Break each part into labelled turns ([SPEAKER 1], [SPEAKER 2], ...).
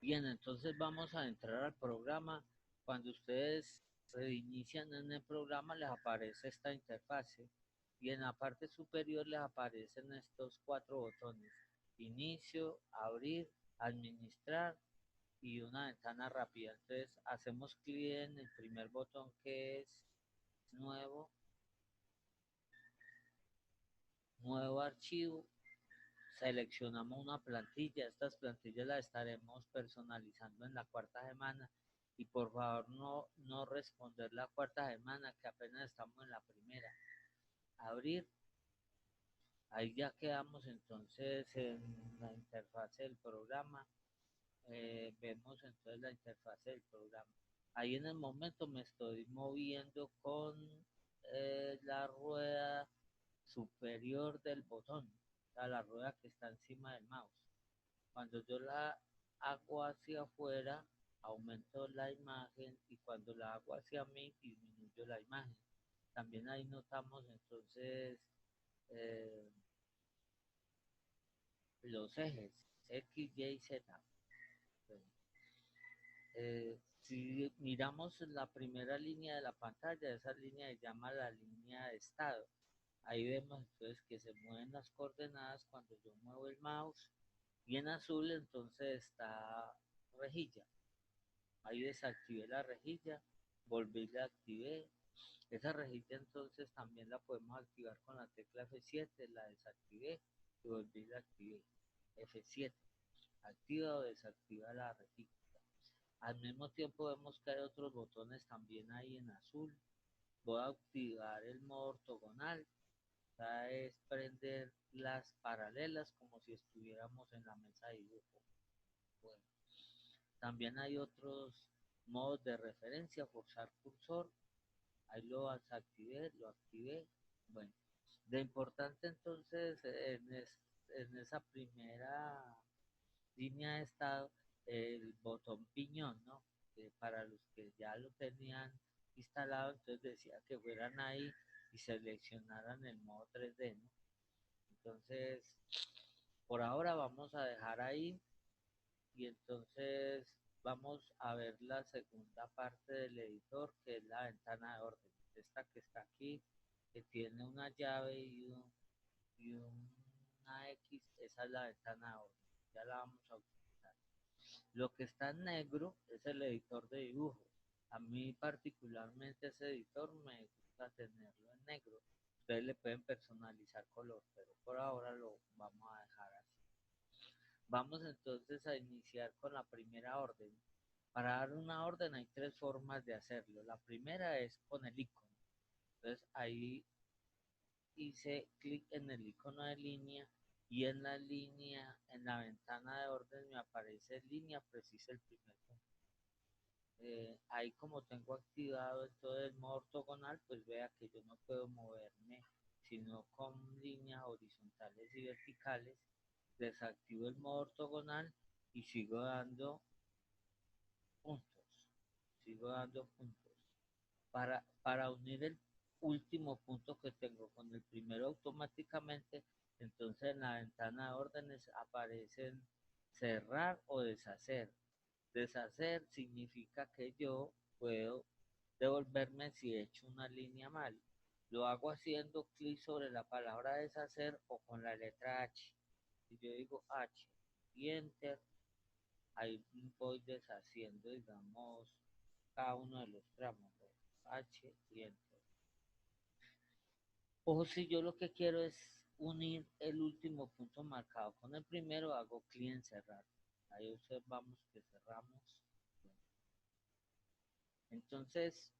[SPEAKER 1] Bien, entonces vamos a entrar al programa. Cuando ustedes reinician en el programa, les aparece esta interfase y en la parte superior les aparecen estos cuatro botones: inicio, abrir, administrar y una ventana rápida. Entonces hacemos clic en el primer botón que es nuevo, nuevo archivo. Seleccionamos una plantilla. Estas plantillas las estaremos personalizando en la cuarta semana y por favor no responder la cuarta semana, que apenas estamos en la primera. Abrir. Ahí ya quedamos entonces en la interfase del programa. Vemos entonces la interfase del programa. Ahí en el momento me estoy moviendo con la rueda superior del botón, o sea, la rueda que está encima del mouse. Cuando yo la hago hacia afuera, aumento la imagen y cuando la hago hacia mí, disminuyo la imagen. También ahí notamos entonces eh, los ejes X, Y, Z. Si miramos la primera línea de la pantalla, esa línea se llama la línea de estado. Ahí vemos entonces que se mueven las coordenadas cuando yo muevo el mouse y en azul entonces está rejilla. Ahí desactivé la rejilla, volví y la activé. Esa rejilla entonces también la podemos activar con la tecla F7, la desactivé y volví y la activé. F7, activa o desactiva la rejilla. Al mismo tiempo vemos que hay otros botones también ahí en azul. Voy a activar el modo ortogonal, o sea, es prender las paralelas como si estuviéramos en la mesa de dibujo. Bueno, también hay otros modos de referencia: forzar cursor. Ahí lo desactivé, lo activé. Bueno, de importante entonces en esa primera línea de estado, el botón piñón, ¿no? Para los que ya lo tenían instalado, entonces decía que fueran ahí y seleccionaran el modo 3D, ¿no? Entonces, por ahora vamos a dejar ahí y entonces vamos a ver la segunda parte del editor, que es la ventana de orden. Esta que está aquí, que tiene una llave una X, esa es la ventana de orden. Ya la vamos a utilizar. Lo que está en negro es el editor de dibujo. A mí particularmente ese editor me gusta tenerlo en negro. Ustedes le pueden personalizar color, pero por ahora lo vamos a dejar así. Vamos entonces a iniciar con la primera orden. Para dar una orden hay tres formas de hacerlo. La primera es con el icono. Entonces ahí hice clic en el icono de línea y en la línea, en la ventana de orden me aparece línea precisa el primer punto. Ahí como tengo activado todo el modo ortogonal, pues vea que yo no puedo moverme sino con líneas horizontales y verticales. Desactivo el modo ortogonal y puntos, sigo dando puntos. Para unir el último punto que tengo con el primero automáticamente, entonces en la ventana de órdenes aparecen cerrar o deshacer. Deshacer significa que yo puedo devolverme si he hecho una línea mal. Lo hago haciendo clic sobre la palabra deshacer o con la letra H. Si yo digo H y Enter, ahí voy deshaciendo, digamos, cada uno de los tramos. H y Enter. O si yo lo que quiero es unir el último punto marcado con el primero, hago clic en cerrar. Ahí observamos que cerramos. Entonces,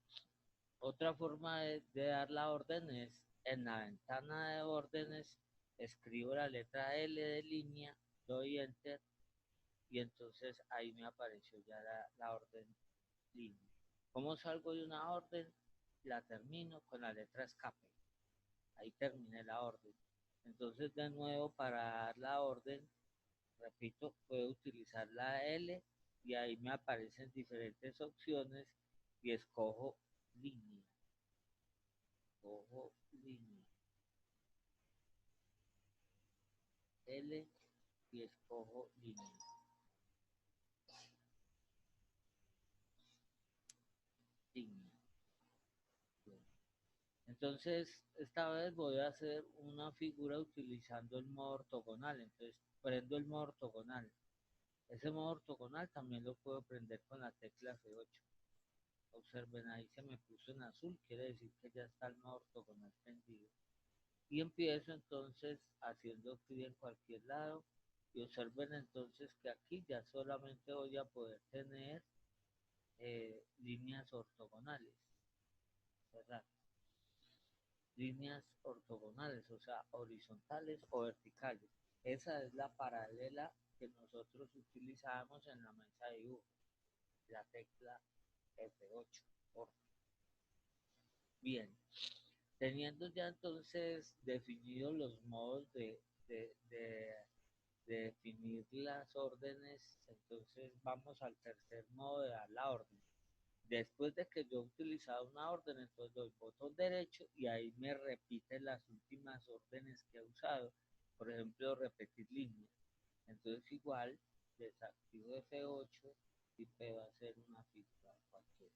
[SPEAKER 1] otra forma de dar la orden es en la ventana de órdenes, escribo la letra L de línea, doy enter y entonces ahí me apareció ya la orden línea. ¿Cómo salgo de una orden? La termino con la letra escape. Ahí terminé la orden. Entonces de nuevo para dar la orden, repito, puedo utilizar la L y ahí me aparecen diferentes opciones y escojo línea. Escojo línea. L y escojo línea. Entonces, esta vez voy a hacer una figura utilizando el modo ortogonal. Entonces, prendo el modo ortogonal. Ese modo ortogonal también lo puedo prender con la tecla F8. Observen, ahí se me puso en azul, quiere decir que ya está el modo ortogonal prendido. Y empiezo entonces haciendo clic en cualquier lado. Y observen entonces que aquí ya solamente voy a poder tener líneas ortogonales. ¿Verdad? Líneas ortogonales, o sea, horizontales o verticales. Esa es la paralela que nosotros utilizamos en la mesa de dibujo, la tecla F8. Bien, teniendo ya entonces definidos los modos de, de, de definir las órdenes, entonces vamos al tercer modo de dar la orden. Después de que yo he utilizado una orden, entonces doy botón derecho y ahí me repite las últimas órdenes que he usado. Por ejemplo, repetir línea. Entonces igual desactivo F8 y puedo hacer una figura cualquiera.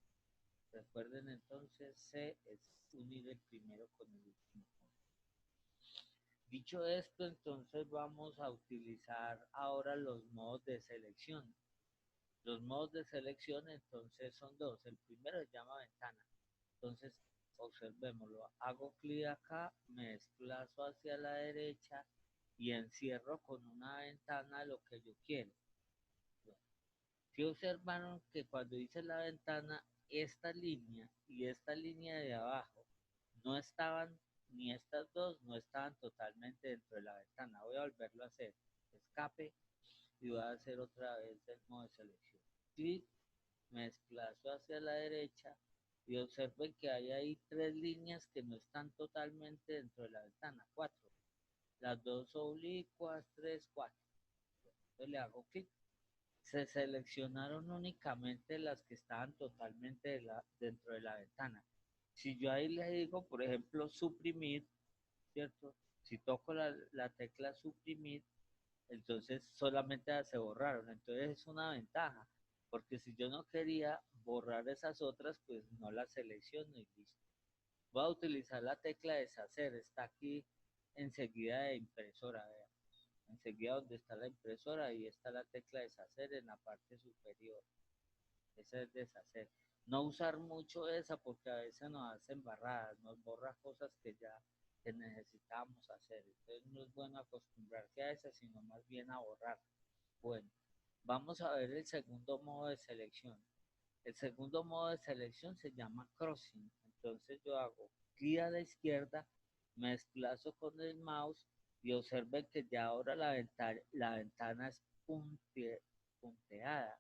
[SPEAKER 1] Recuerden entonces C es unir el primero con el último. Dicho esto, entonces vamos a utilizar ahora los modos de selección. Los modos de selección entonces son dos. El primero se llama ventana. Entonces, observémoslo. Hago clic acá, me desplazo hacia la derecha y encierro con una ventana lo que yo quiero. Bueno, si observaron que cuando hice la ventana, esta línea y esta línea de abajo no estaban, ni estas dos no estaban totalmente dentro de la ventana. Voy a volverlo a hacer. Escape y voy a hacer otra vez el modo de selección. Clic, me desplazo hacia la derecha y observen que hay ahí tres líneas que no están totalmente dentro de la ventana, cuatro. Las dos oblicuas, tres, cuatro. Entonces le hago clic. Se seleccionaron únicamente las que estaban totalmente dentro de la ventana. Si yo ahí le digo, por ejemplo, suprimir, ¿cierto? Si toco la tecla suprimir, entonces solamente se borraron. Entonces es una ventaja, porque si yo no quería borrar esas otras, pues no las selecciono y listo. Voy a utilizar la tecla deshacer, está aquí enseguida de impresora, vean. Enseguida donde está la impresora, ahí está la tecla deshacer en la parte superior. Esa es deshacer. No usar mucho esa porque a veces nos hacen barradas, nos borra cosas que necesitamos hacer. Entonces no es bueno acostumbrarse a esa, sino más bien a borrar. Bueno, vamos a ver el segundo modo de selección. El segundo modo de selección se llama crossing. Entonces yo hago clic a la izquierda, me desplazo con el mouse y observen que ya ahora la ventana es punteada.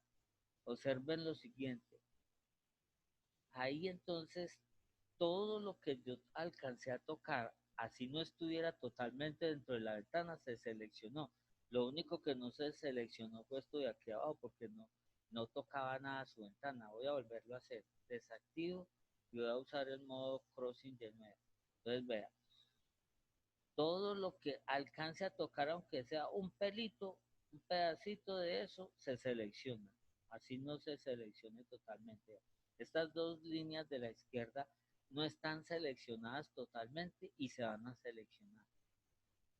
[SPEAKER 1] Observen lo siguiente. Ahí entonces todo lo que yo alcancé a tocar, así no estuviera totalmente dentro de la ventana, se seleccionó. Lo único que no se seleccionó fue esto de aquí abajo porque no tocaba nada su ventana. Voy a volverlo a hacer. Desactivo y voy a usar el modo crossing de nuevo. Entonces vea, todo lo que alcance a tocar, aunque sea un pelito, un pedacito de eso, se selecciona. Así no se seleccione totalmente. Estas dos líneas de la izquierda no están seleccionadas totalmente y se van a seleccionar.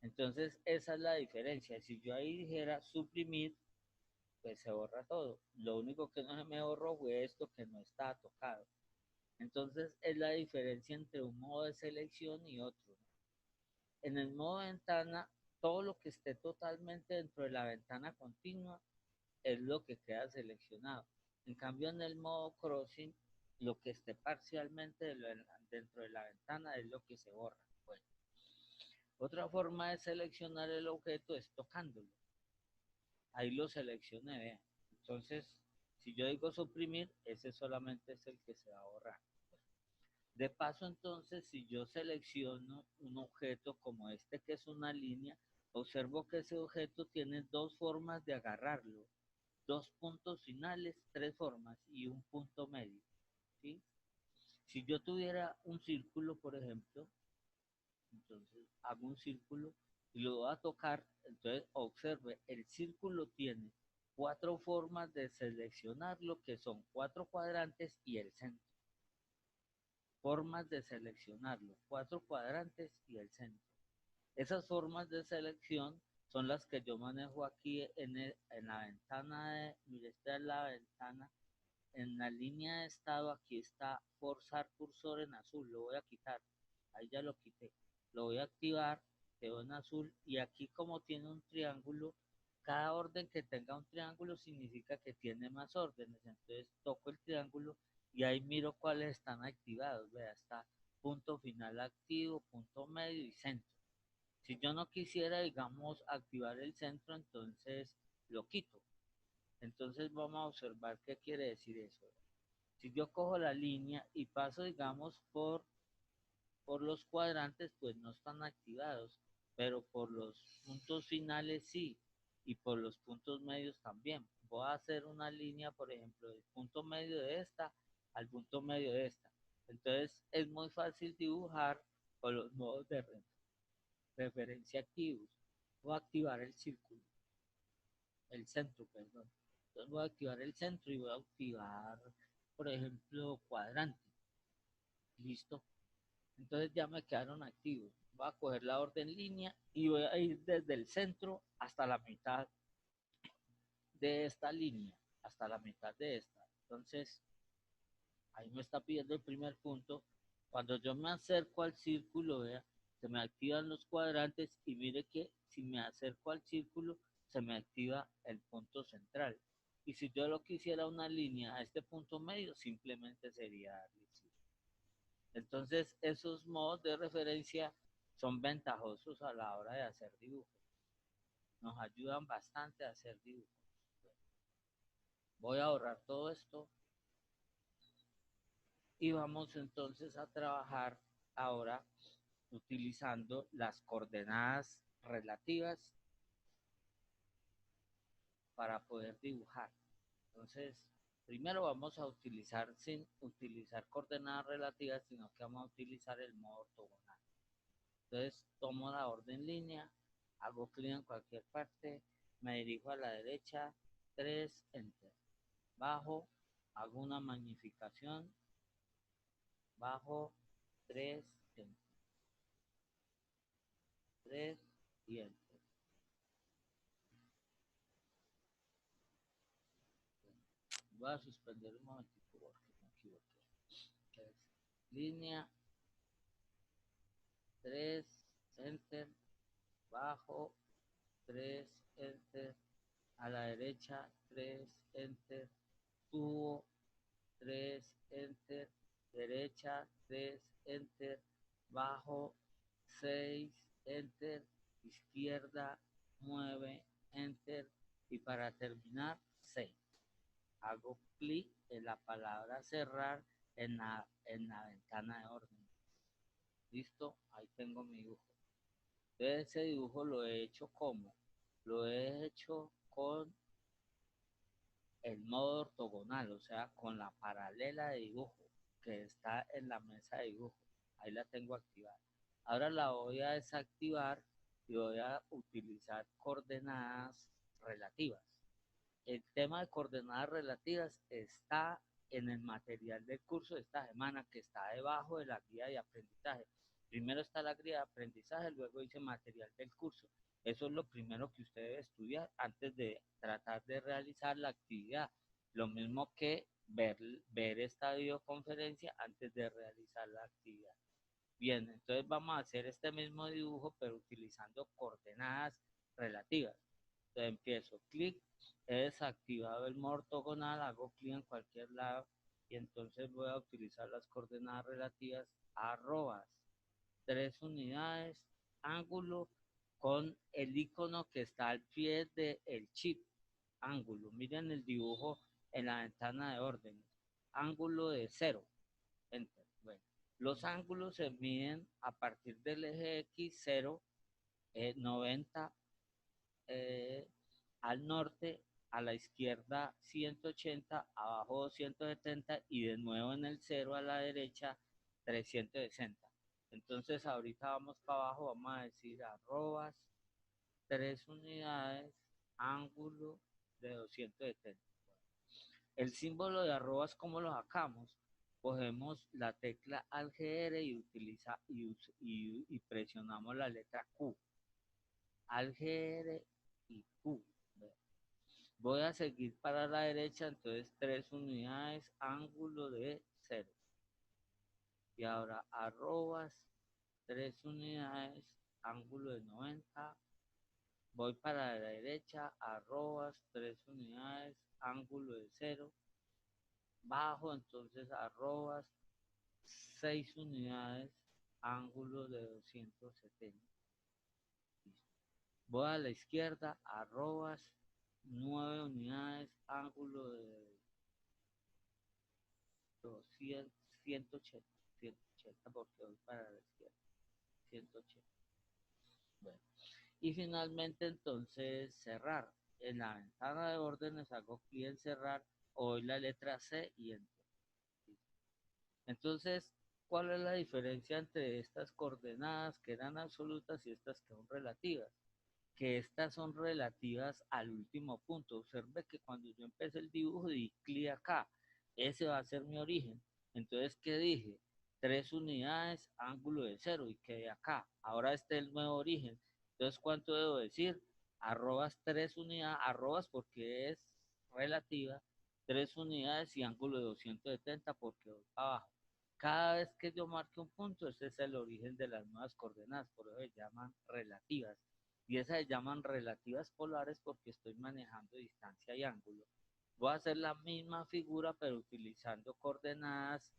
[SPEAKER 1] Entonces, esa es la diferencia. Si yo ahí dijera suprimir, pues se borra todo. Lo único que no se me borró fue esto que no está tocado. Entonces, es la diferencia entre un modo de selección y otro. En el modo ventana, todo lo que esté totalmente dentro de la ventana continua es lo que queda seleccionado. En cambio, en el modo crossing, lo que esté parcialmente dentro de la ventana es lo que se borra. Bueno, otra forma de seleccionar el objeto es tocándolo. Ahí lo seleccioné, vean. Entonces, si yo digo suprimir, ese solamente es el que se va a borrar. De paso, entonces, si yo selecciono un objeto como este, que es una línea, observo que ese objeto tiene dos formas de agarrarlo, dos puntos finales, tres formas y un punto medio, ¿sí? Si yo tuviera un círculo, por ejemplo, entonces hago un círculo y lo voy a tocar, entonces observe, el círculo tiene cuatro formas de seleccionarlo, que son cuatro cuadrantes y el centro. formas de seleccionarlo, 4 cuadrantes y el centro. Esas formas de selección son las que yo manejo aquí en la ventana mire, esta es la ventana, en la línea de estado, aquí está forzar cursor en azul, lo voy a quitar, ahí ya lo quité, lo voy a activar, quedó en azul, y aquí como tiene un triángulo, cada orden que tenga un triángulo significa que tiene más órdenes, entonces toco el triángulo y ahí miro cuáles están activados, vea, está punto final activo, punto medio y centro. Si yo no quisiera, digamos, activar el centro, entonces lo quito. Entonces vamos a observar qué quiere decir eso. Si yo cojo la línea y paso, digamos, por los cuadrantes, pues no están activados, pero por los puntos finales sí, y por los puntos medios también. Voy a hacer una línea, por ejemplo, del punto medio de esta al punto medio de esta. Entonces es muy fácil dibujar con los modos de referencia activos. Voy a activar el círculo, el centro, perdón. Entonces voy a activar el centro y voy a activar, por ejemplo, cuadrante. Listo. Entonces ya me quedaron activos. Voy a coger la orden línea y voy a ir desde el centro hasta la mitad de esta línea, hasta la mitad de esta. Entonces, ahí me está pidiendo el primer punto. Cuando yo me acerco al círculo, vea, se me activan los cuadrantes y mire que si me acerco al círculo, se me activa el punto central. Y si yo lo quisiera una línea a este punto medio, simplemente sería darle clic. Entonces, esos modos de referencia son ventajosos a la hora de hacer dibujos. Nos ayudan bastante a hacer dibujos. Voy a ahorrar todo esto y vamos entonces a trabajar ahora utilizando las coordenadas relativas para poder dibujar. Entonces, primero vamos a utilizar, sin utilizar coordenadas relativas, sino que vamos a utilizar el modo ortogonal. Entonces, tomo la orden línea, hago clic en cualquier parte, me dirijo a la derecha, 3, enter. Bajo, hago una magnificación, bajo, 3, enter. 3 y enter. Voy a suspender un momentico porque me equivoqué. Entonces, línea, 3, enter, bajo, 3, enter, a la derecha, 3, enter, subo, 3, enter, derecha, 3, enter, bajo, 6, enter, izquierda, 9, enter, y para terminar, 6. Hago clic en la palabra cerrar en la ventana de orden. Listo, ahí tengo mi dibujo. Entonces ese dibujo lo he hecho como, lo he hecho con el modo ortogonal, o sea, con la paralela de dibujo que está en la mesa de dibujo. Ahí la tengo activada. Ahora la voy a desactivar y voy a utilizar coordenadas relativas. El tema de coordenadas relativas está en el material del curso de esta semana, que está debajo de la guía de aprendizaje. Primero está la guía de aprendizaje, luego dice material del curso. Eso es lo primero que usted debe estudiar antes de tratar de realizar la actividad. Lo mismo que ver esta videoconferencia antes de realizar la actividad. Bien, entonces vamos a hacer este mismo dibujo, pero utilizando coordenadas relativas. Entonces empiezo, clic, he desactivado el modo ortogonal, hago clic en cualquier lado y entonces voy a utilizar las coordenadas relativas, arrobas, 3 unidades, ángulo, con el icono que está al pie del chip, ángulo. Miren el dibujo en la ventana de órdenes, ángulo de 0, enter. Bueno, los ángulos se miden a partir del eje X, 0, 90, al norte, a la izquierda 180, abajo 270 y de nuevo en el 0 a la derecha 360. Entonces ahorita vamos para abajo, vamos a decir arrobas, 3 unidades, ángulo de 270. El símbolo de arrobas, ¿cómo lo sacamos? cogemos la tecla ALGR y presionamos la letra Q. ALGR y Q. Voy a seguir para la derecha, entonces 3 unidades, ángulo de 0. Y ahora arrobas, 3 unidades, ángulo de 90. Voy para la derecha, arrobas, 3 unidades, ángulo de 0. Bajo, entonces arrobas, 6 unidades, ángulo de 270. Voy a la izquierda, arrobas, 9 unidades, ángulo de 200, 180, 180 porque voy para la izquierda, 180. Bueno, y finalmente entonces cerrar. En la ventana de órdenes hago clic en cerrar, o doy la letra C y enter. Entonces, ¿cuál es la diferencia entre estas coordenadas que eran absolutas y estas que son relativas? Que estas son relativas al último punto. Observe que cuando yo empecé el dibujo di clic acá, ese va a ser mi origen. Entonces, ¿qué dije? 3 unidades, ángulo de 0 y quedé acá. Ahora este es el nuevo origen. Entonces, ¿cuánto debo decir? Arrobas 3 unidades, arrobas porque es relativa, 3 unidades y ángulo de 270 porque voy abajo. Cada vez que yo marque un punto, ese es el origen de las nuevas coordenadas, por eso se llaman relativas. Y esas se llaman relativas polares porque estoy manejando distancia y ángulo. Voy a hacer la misma figura, pero utilizando coordenadas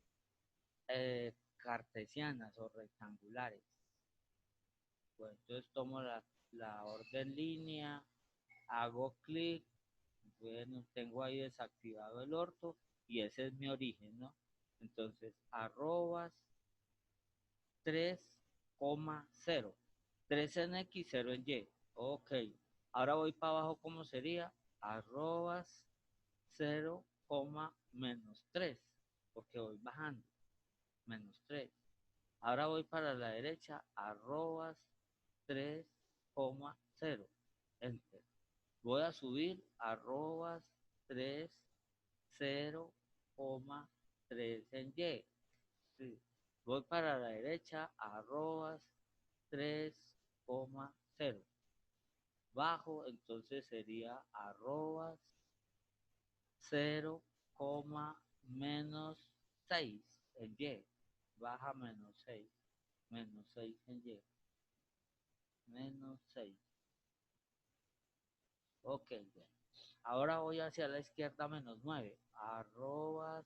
[SPEAKER 1] cartesianas o rectangulares. Bueno, entonces tomo la orden línea, hago clic, bueno, tengo ahí desactivado el orto y ese es mi origen, ¿no? Entonces, arrobas 3,0. 3 en X, 0 en Y. Ok. Ahora voy para abajo, ¿cómo sería? Arrobas 0, menos 3, porque voy bajando. Menos 3. Ahora voy para la derecha, arrobas 3,0. Enter. Voy a subir, arrobas 3, 0,3 en Y. Sí. Voy para la derecha, arrobas 3,0. Bajo, entonces sería arrobas 0, menos 6 en Y. Baja menos 6 en Y. Menos 6. Ok, bien. Ahora voy hacia la izquierda, menos 9. Arrobas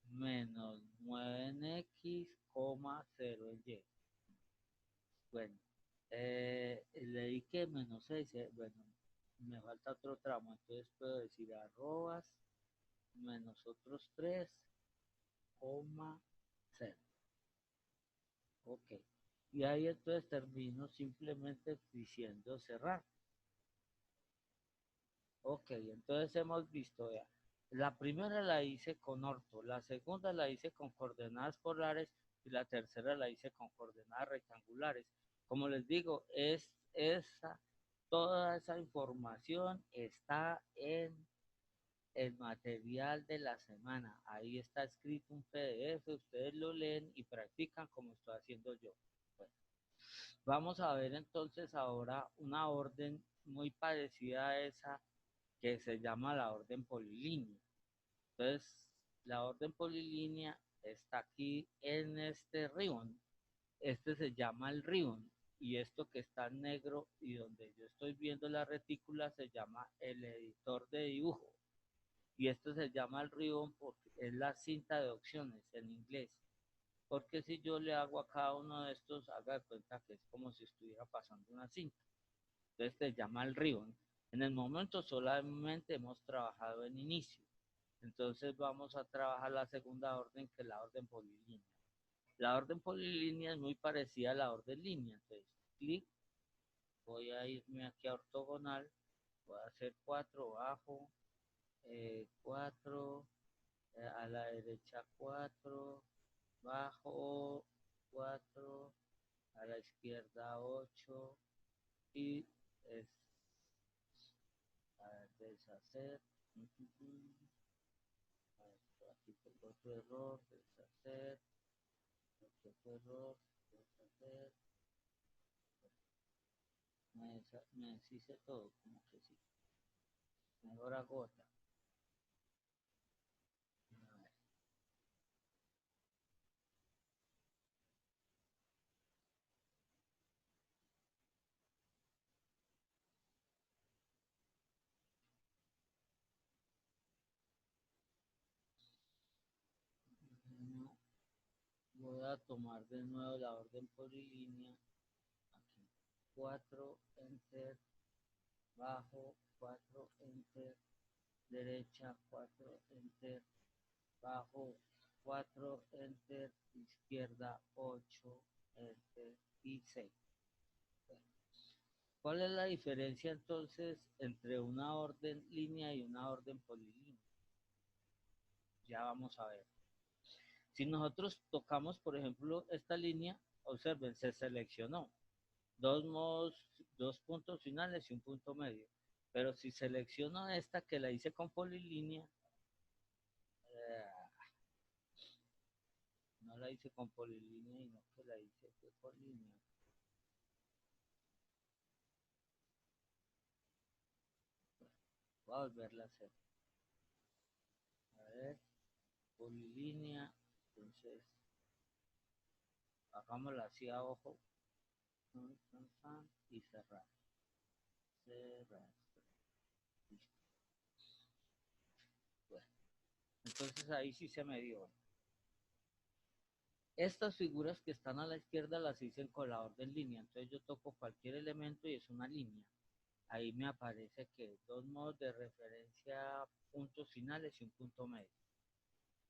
[SPEAKER 1] menos 9 en X, 0 en Y. Bueno, leí que menos 6, bueno, me falta otro tramo, entonces puedo decir arrobas menos otros 3,0. Ok. Y ahí entonces termino simplemente diciendo cerrar. Ok, entonces hemos visto ya. La primera la hice con orto, la segunda la hice con coordenadas polares y la tercera la hice con coordenadas rectangulares. Como les digo, toda esa información está en el material de la semana. Ahí está escrito un PDF, ustedes lo leen y practican como estoy haciendo yo. Bueno, vamos a ver entonces ahora una orden muy parecida a esa que se llama la orden polilínea. Entonces, la orden polilínea está aquí en este ribbon. Este se llama el ribbon y esto que está en negro y donde yo estoy viendo la retícula se llama el editor de dibujo. Y esto se llama el ribbon porque es la cinta de opciones en inglés. Porque si yo le hago a cada uno de estos, haga de cuenta que es como si estuviera pasando una cinta. Entonces se llama el ribbon. En el momento solamente hemos trabajado en inicio. Entonces vamos a trabajar la segunda orden, que es la orden polilínea. La orden polilínea es muy parecida a la orden línea. Entonces, clic, voy a irme aquí a ortogonal, voy a hacer 4, bajo, 4, a la derecha 4, bajo 4, a la izquierda 8 y es a deshacer. quito otro error, deshacer, otro error, deshacer, me deshice todo, como que sí, mejor agota. No, voy a tomar de nuevo la orden polilínea, aquí, 4, enter, bajo, 4, enter, derecha, 4, enter, bajo, 4, enter, izquierda, 8, enter y 6. ¿Cuál es la diferencia entonces entre una orden línea y una orden polilínea? Ya vamos a ver. Si nosotros tocamos, por ejemplo, esta línea, observen, se seleccionó dos modos, dos puntos finales y un punto medio. Pero si selecciono esta que la hice con polilínea, eh, no la hice con polilínea y no que la hice con línea. Voy a volverla a hacer. A ver, polilínea, entonces hagámosla así a ojo, y cerrar, cerrar, listo. Bueno, entonces ahí sí se me dio. Estas figuras que están a la izquierda las hice con la orden línea, entonces yo toco cualquier elemento y es una línea. Ahí me aparece que dos modos de referencia, puntos finales y un punto medio.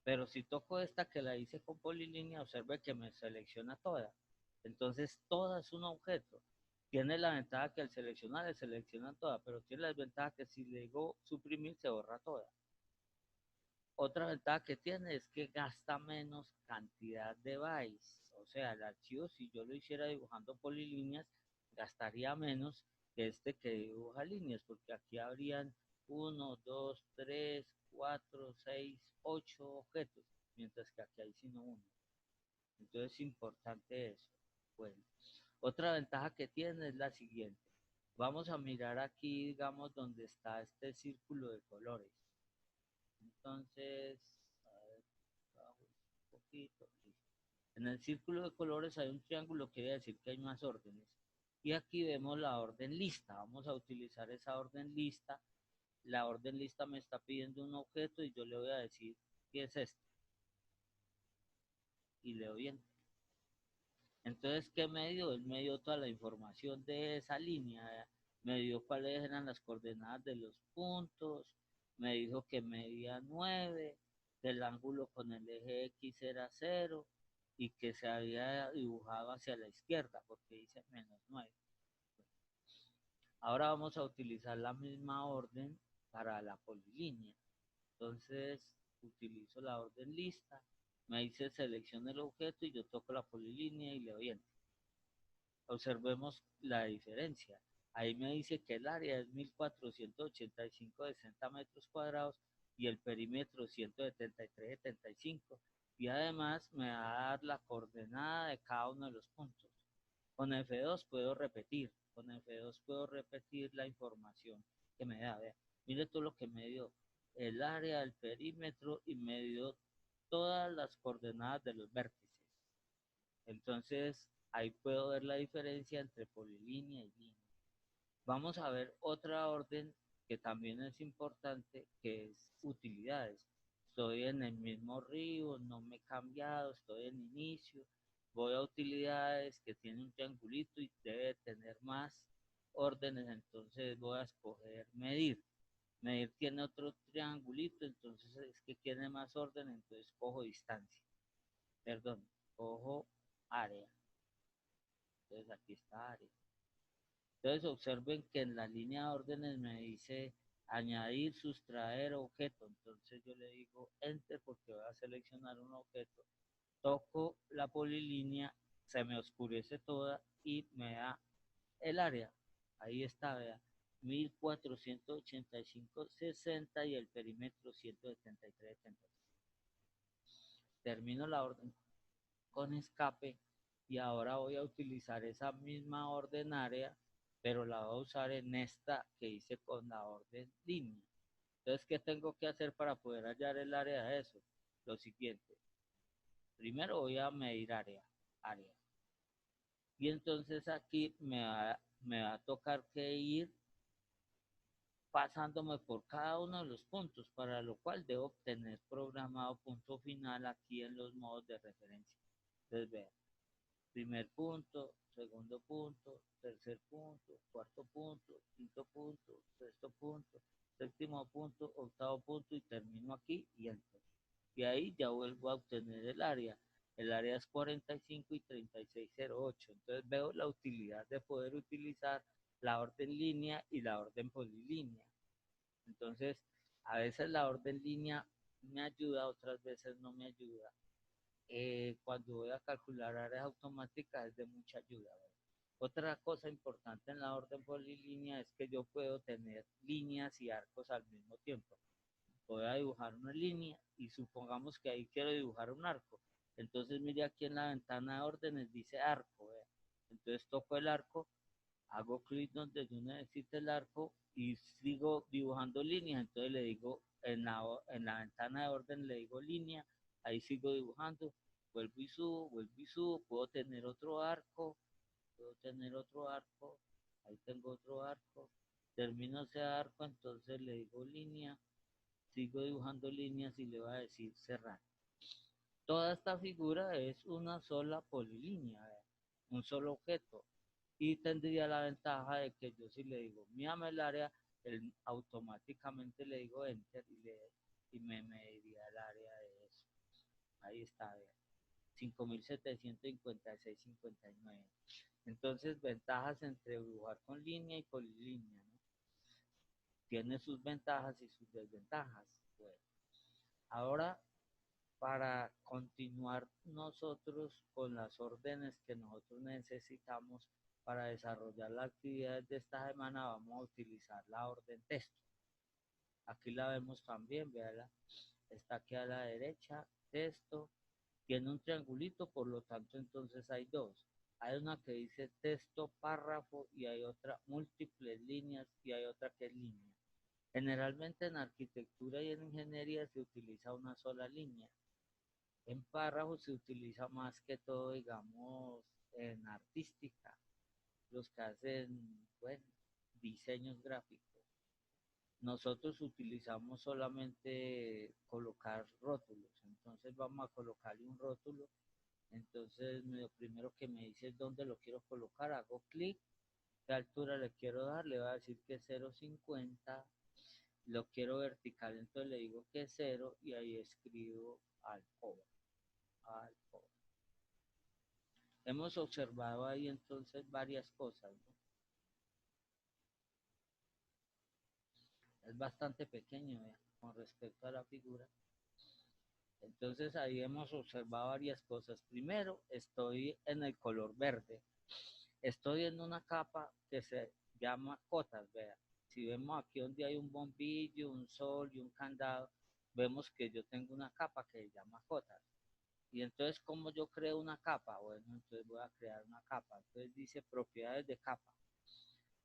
[SPEAKER 1] Pero si toco esta que la hice con polilínea, observe que me selecciona toda. Entonces toda es un objeto. Tiene la ventaja que al seleccionar le seleccionan toda, pero tiene la desventaja que si le digo suprimir se borra toda. Otra ventaja que tiene es que gasta menos cantidad de bytes. O sea, el archivo, si yo lo hiciera dibujando polilíneas, gastaría menos que este que dibuja líneas, porque aquí habrían 1, 2, 3, 4, 6, 8 objetos, mientras que aquí hay sino uno. Entonces es importante eso. Bueno, otra ventaja que tiene es la siguiente. Vamos a mirar aquí, digamos, donde está este círculo de colores. Entonces, a ver, bajo un poquito, listo. En el círculo de colores hay un triángulo, quiere decir que hay más órdenes. Y aquí vemos la orden lista. Vamos a utilizar esa orden lista. La orden lista me está pidiendo un objeto y yo le voy a decir qué es este. Y le doy enter. Entonces, ¿qué me dio? Él me dio toda la información de esa línea, me dio cuáles eran las coordenadas de los puntos, me dijo que medía 9, que el ángulo con el eje X era 0 y que se había dibujado hacia la izquierda porque dice -9. Ahora vamos a utilizar la misma orden para la polilínea. Entonces, utilizo la orden lista, me dice selecciona el objeto y yo toco la polilínea y le doy enter. Observemos la diferencia. Ahí me dice que el área es 1485 de 60 metros cuadrados y el perímetro 173,75. Y además me va a dar la coordenada de cada uno de los puntos. Con F2 puedo repetir, con F2 puedo repetir la información que me da. Vea, mire todo lo que me dio. El área, el perímetro y me dio todas las coordenadas de los vértices. Entonces, ahí puedo ver la diferencia entre polilínea y línea. Vamos a ver otra orden que también es importante, que es utilidades. Estoy en el mismo río, no me he cambiado, estoy en inicio. Voy a utilidades que tiene un triangulito y debe tener más órdenes, entonces voy a escoger medir. Medir tiene otro triangulito, entonces es que tiene más orden, entonces cojo distancia. Perdón, cojo área. Entonces aquí está área. Entonces observen que en la línea de órdenes me dice añadir, sustraer objeto. Entonces yo le digo enter porque voy a seleccionar un objeto. Toco la polilínea, se me oscurece toda y me da el área. Ahí está, vea. 1485,60 y el perímetro 173,75. termino la orden con escape y ahora voy a utilizar esa misma orden área, pero la voy a usar en esta que hice con la orden línea. Entonces, ¿qué tengo que hacer para poder hallar el área de eso? Lo siguiente, primero voy a medir área. Y entonces aquí me va a tocar que ir pasándome por cada uno de los puntos, para lo cual debo tener programado punto final aquí en los modos de referencia. Entonces, vean, primer punto, segundo punto, tercer punto, cuarto punto, quinto punto, sexto punto, séptimo punto, octavo punto y termino aquí y entro. Y ahí ya vuelvo a obtener el área. El área es 45 y 3608. Entonces veo la utilidad de poder utilizar la orden línea y la orden polilínea. Entonces, a veces la orden línea me ayuda, otras veces no me ayuda. Cuando voy a calcular áreas automáticas es de mucha ayuda, ¿verdad? Otra cosa importante en la orden polilínea es que yo puedo tener líneas y arcos al mismo tiempo. Voy a dibujar una línea y supongamos que ahí quiero dibujar un arco. Entonces mire aquí en la ventana de órdenes dice arco, ¿verdad? Entonces toco el arco, hago clic donde yo necesite el arco y sigo dibujando líneas. Entonces le digo en la ventana de orden le digo línea, ahí sigo dibujando, vuelvo y subo, puedo tener otro arco, ahí tengo otro arco, termino ese arco, entonces le digo línea, sigo dibujando líneas y le voy a decir cerrar. Toda esta figura es una sola polilínea, un solo objeto. Y tendría la ventaja de que yo si le digo, mírame el área, él automáticamente le digo enter y me mediría el área de eso. Ahí está, 5.756,59. Entonces, ventajas entre dibujar con línea y polilínea, ¿no? Tiene sus ventajas y sus desventajas. Bueno, ahora para continuar nosotros con las órdenes que nosotros necesitamos para desarrollar las actividades de esta semana, vamos a utilizar la orden texto. Aquí la vemos también, véala, está aquí a la derecha, texto, tiene un triangulito, por lo tanto entonces hay dos. Hay una que dice texto párrafo y hay otra múltiples líneas y hay otra que es línea. Generalmente en arquitectura y en ingeniería se utiliza una sola línea. En párrafo se utiliza más que todo, digamos, en artística, los que hacen, bueno, diseños gráficos. Nosotros utilizamos solamente colocar rótulos, entonces vamos a colocarle un rótulo. Entonces, lo primero que me dice es dónde lo quiero colocar, hago clic, qué altura le quiero dar, le voy a decir que es 0,50, lo quiero vertical, entonces le digo que es 0 y ahí escribo alcoba. Hemos observado ahí entonces varias cosas, ¿no? Es bastante pequeño, con respecto a la figura. Entonces ahí hemos observado varias cosas. Primero, estoy en el color verde. Estoy en una capa que se llama cotas, vea. Si vemos aquí donde hay un bombillo, un sol y un candado, vemos que yo tengo una capa que se llama cotas. Y entonces, ¿cómo yo creo una capa? Bueno, entonces voy a crear una capa. Entonces dice propiedades de capa.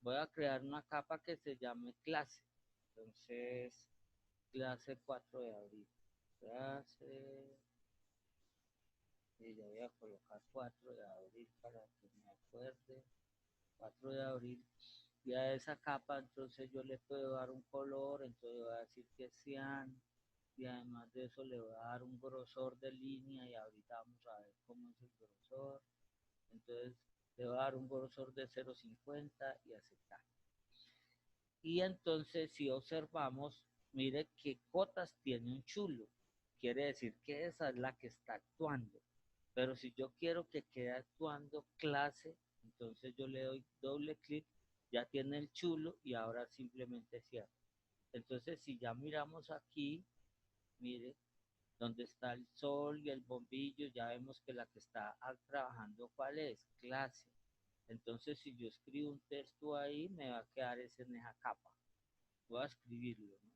[SPEAKER 1] Voy a crear una capa que se llame clase. Entonces, clase 4 de abril. Clase, y ya voy a colocar 4 de abril para que me acuerde. 4 de abril. Y a esa capa, entonces yo le puedo dar un color, entonces voy a decir que sean. Y además de eso le voy a dar un grosor de línea y ahorita vamos a ver cómo es el grosor. Entonces le voy a dar un grosor de 0,50 y aceptar. Y entonces si observamos, mire que cotas tiene un chulo, quiere decir que esa es la que está actuando. Pero si yo quiero que quede actuando clase, entonces yo le doy doble clic, ya tiene el chulo y ahora simplemente cierro. Entonces si ya miramos aquí, mire, donde está el sol y el bombillo, ya vemos que la que está trabajando, ¿cuál es? Clase. Entonces si yo escribo un texto ahí, me va a quedar ese en esa capa. Voy a escribirlo, ¿no?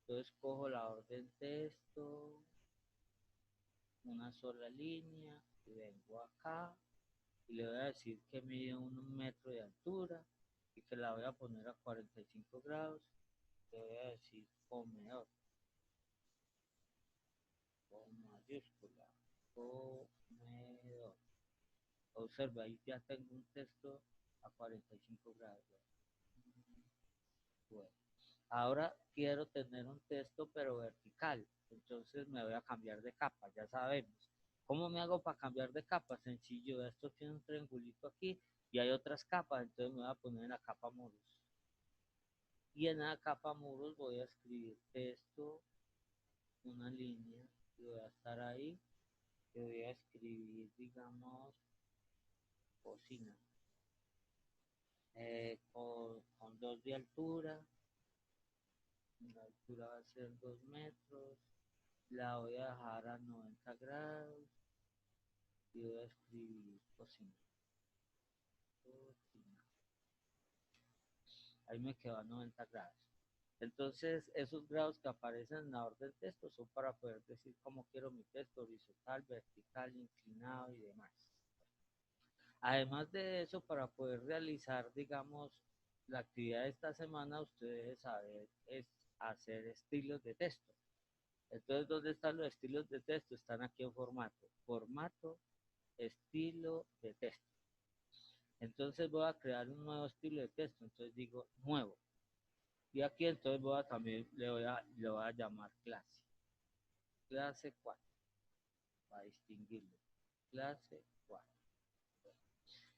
[SPEAKER 1] Entonces cojo la orden texto, una sola línea y vengo acá y le voy a decir que mide 1 metro de altura y que la voy a poner a 45 grados. Le voy a decir comedor con mayúscula, comedor. Observa, ahí ya tengo un texto a 45 grados. Bueno, ahora quiero tener un texto pero vertical, entonces me voy a cambiar de capa, ya sabemos. ¿Cómo me hago para cambiar de capa? Sencillo, esto tiene un triangulito aquí y hay otras capas, entonces me voy a poner en la capa muros. Y en la capa muros voy a escribir texto, una línea, y voy a estar ahí, y voy a escribir, digamos, cocina, con 2 de altura, la altura va a ser 2 metros, la voy a dejar a 90 grados y voy a escribir cocina. Cocina. Ahí me quedó a 90 grados. Entonces, esos grados que aparecen en la orden texto son para poder decir cómo quiero mi texto, horizontal, vertical, inclinado y demás. Además de eso, para poder realizar, digamos, la actividad de esta semana, ustedes saber es hacer estilos de texto. Entonces, ¿dónde están los estilos de texto? Están aquí en formato. Formato, estilo de texto. Entonces voy a crear un nuevo estilo de texto. Entonces digo nuevo. Y aquí entonces también le voy a llamar clase. Clase 4. Para distinguirlo. Clase 4.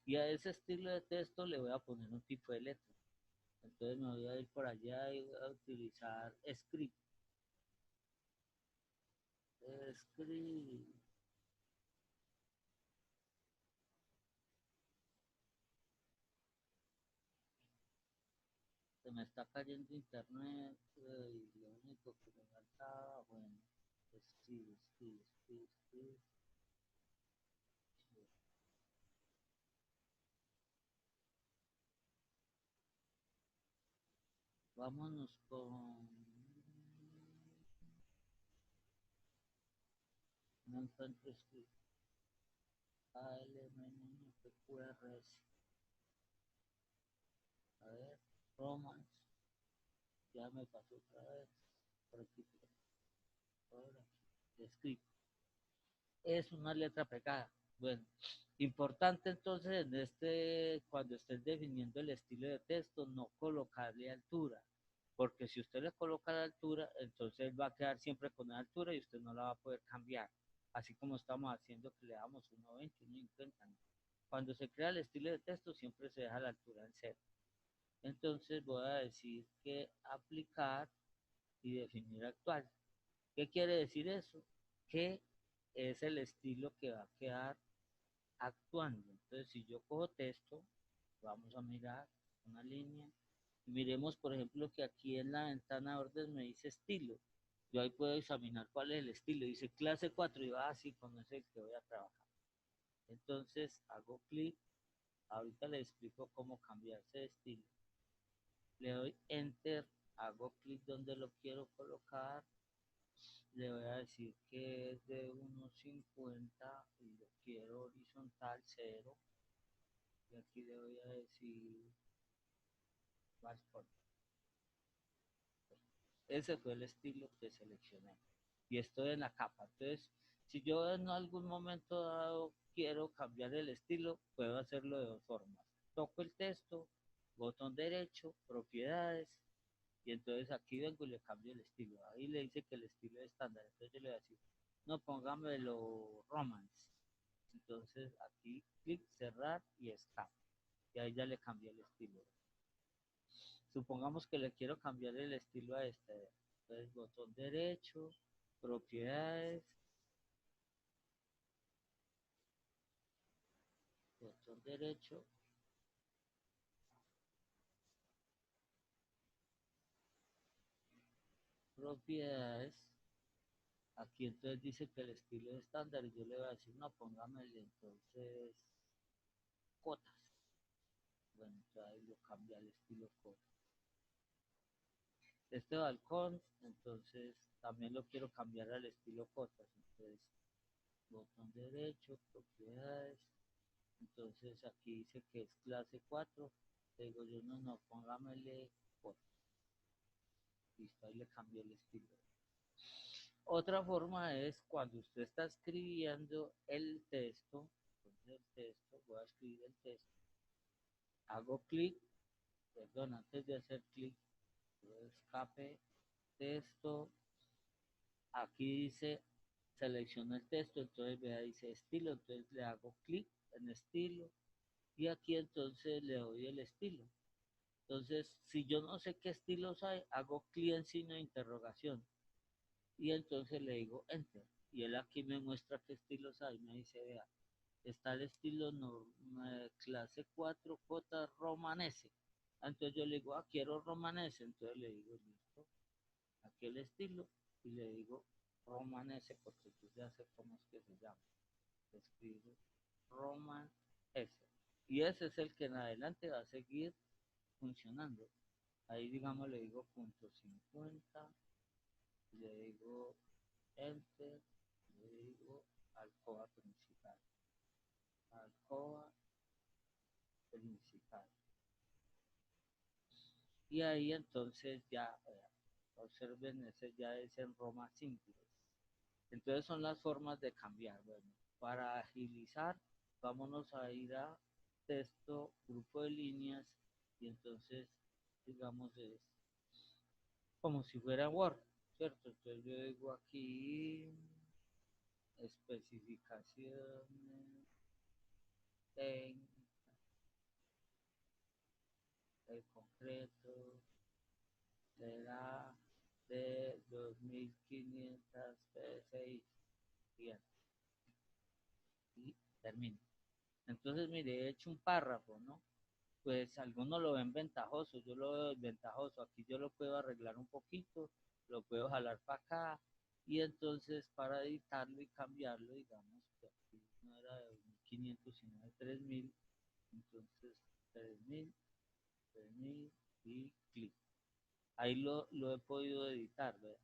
[SPEAKER 1] Y a ese estilo de texto le voy a poner un tipo de letra. Entonces me voy a ir por allá y voy a utilizar script. Script. Se me está cayendo internet y lo único que me faltaba, bueno, script. Vámonos con... No encuentro script. ALMNPQRS. A ver, Romance. Ya me pasó otra vez. Por aquí, por aquí. Script. Es una letra pegada. Bueno, importante entonces en cuando estés definiendo el estilo de texto, no colocarle altura, porque si usted le coloca la altura, entonces va a quedar siempre con la altura y usted no la va a poder cambiar, así como estamos haciendo que le damos 1.20, 1.50. Cuando se crea el estilo de texto, siempre se deja la altura en cero. Entonces voy a decir que aplicar y definir actual. ¿Qué quiere decir eso? Que es el estilo que va a quedar actuando. Entonces, si yo cojo texto, vamos a mirar una línea. Y miremos, por ejemplo, que aquí en la ventana de orden me dice estilo. Yo ahí puedo examinar cuál es el estilo. Dice clase 4 y va así con ese que voy a trabajar. Entonces, hago clic. Ahorita les explico cómo cambiarse de estilo. Le doy enter, hago clic donde lo quiero colocar. Le voy a decir que es de 1.50 y lo quiero horizontal 0. Y aquí le voy a decir passport. Ese fue el estilo que seleccioné. Y estoy en la capa. Entonces, si yo en algún momento dado quiero cambiar el estilo, puedo hacerlo de dos formas. Toco el texto, botón derecho, propiedades, y entonces aquí vengo y le cambio el estilo. Ahí le dice que el estilo es estándar. Entonces yo le voy a decir, no, póngamelo romance. Entonces aquí clic, cerrar y escape. Y ahí ya le cambié el estilo. Supongamos que le quiero cambiar el estilo a este. Entonces, botón derecho, propiedades, botón derecho, propiedades. Aquí entonces dice que el estilo es estándar y yo le voy a decir, no, póngamele entonces cotas. Bueno, entonces ahí lo cambia al estilo cotas. Este balcón, entonces también lo quiero cambiar al estilo cotas. Entonces botón derecho, propiedades. Entonces aquí dice que es clase 4. Le digo yo, no, no, póngamele 4. Listo, ahí le cambié el estilo. Otra forma es cuando usted está escribiendo el texto, entonces el texto, voy a escribir el texto, hago clic, perdón, antes de hacer clic, escape, texto, aquí dice, selecciono el texto, entonces vea, dice estilo, entonces le hago clic en estilo y aquí entonces le doy el estilo. Entonces, si yo no sé qué estilos hay, hago clic en signo de interrogación y entonces le digo enter. Y él aquí me muestra qué estilos hay, me dice, vea, está el estilo clase 4J romanese. Entonces yo le digo, ah, quiero romanese, entonces le digo, listo, aquí el estilo, y le digo romanese, porque yo ya sé cómo es que se llama. Escribo roman S. Y ese es el que en adelante va a seguir funcionando. Ahí digamos le digo punto 50, le digo enter, le digo alcoba principal, alcoba principal. Y ahí entonces ya, observen, ese ya es en Roma simple. Entonces son las formas de cambiar. Bueno, para agilizar, vámonos a ir a texto, grupo de líneas, y entonces, digamos, es como si fuera Word, ¿cierto? Entonces yo digo aquí, especificaciones, técnicas, el concreto, será de 2500 PSI, bien, y termino. Entonces, mire, he hecho un párrafo, ¿no? Pues algunos lo ven ventajoso, yo lo veo desventajoso, aquí yo lo puedo arreglar un poquito, lo puedo jalar para acá, y entonces para editarlo y cambiarlo, digamos que aquí no era de 2500 sino de 3000, entonces 3000, 3000 y clic. Ahí lo he podido editar, ¿verdad?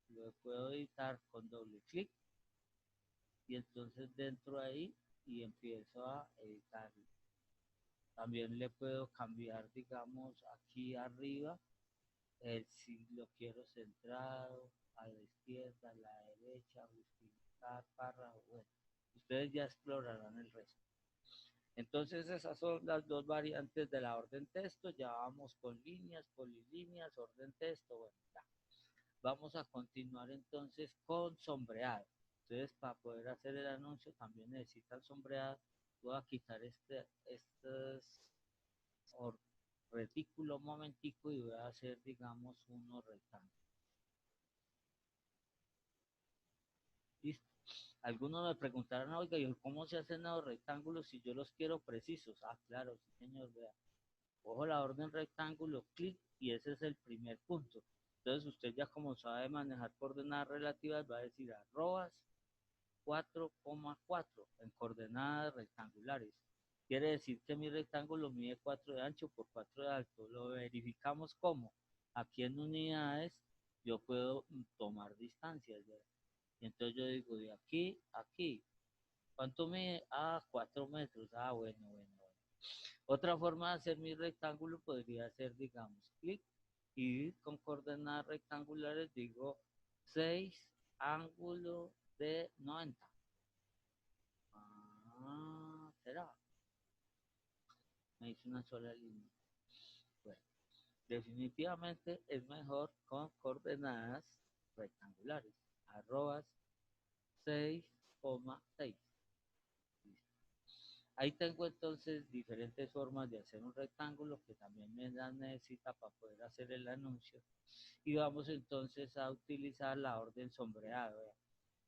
[SPEAKER 1] Lo puedo editar con doble clic y entonces dentro ahí y empiezo a editarlo. También le puedo cambiar, digamos, aquí arriba, si lo quiero centrado, a la izquierda, a la derecha, justificar, párrafo, bueno, ustedes ya explorarán el resto. Entonces esas son las dos variantes de la orden texto, ya vamos con líneas, polilíneas, orden texto, bueno, ya. Vamos a continuar entonces con sombreado. Entonces para poder hacer el anuncio también necesitan sombreado. Voy a quitar estos retículo un momentico y voy a hacer, digamos, unos rectángulos. ¿Listo? Algunos me preguntarán, oiga, ¿y cómo se hacen los rectángulos si yo los quiero precisos? Ah, claro, sí, señor, vea. Cojo la orden rectángulo, clic, y ese es el primer punto. Entonces, usted ya como sabe manejar coordenadas relativas, va a decir arrobas 4,4 en coordenadas rectangulares. Quiere decir que mi rectángulo mide 4 de ancho por 4 de alto. Lo verificamos como aquí en unidades yo puedo tomar distancias. ¿Verdad? Y entonces yo digo de aquí a aquí. ¿Cuánto mide? Ah, 4 metros. Ah, bueno, bueno, bueno. Otra forma de hacer mi rectángulo podría ser, digamos, clic y con coordenadas rectangulares digo 6 ángulo de 90. Ah, será. Me hice una sola línea. Bueno, definitivamente es mejor con coordenadas rectangulares. Arrobas 6,6. Ahí tengo entonces diferentes formas de hacer un rectángulo que también me las necesita para poder hacer el anuncio. Y vamos entonces a utilizar la orden sombreado. ¿Vea?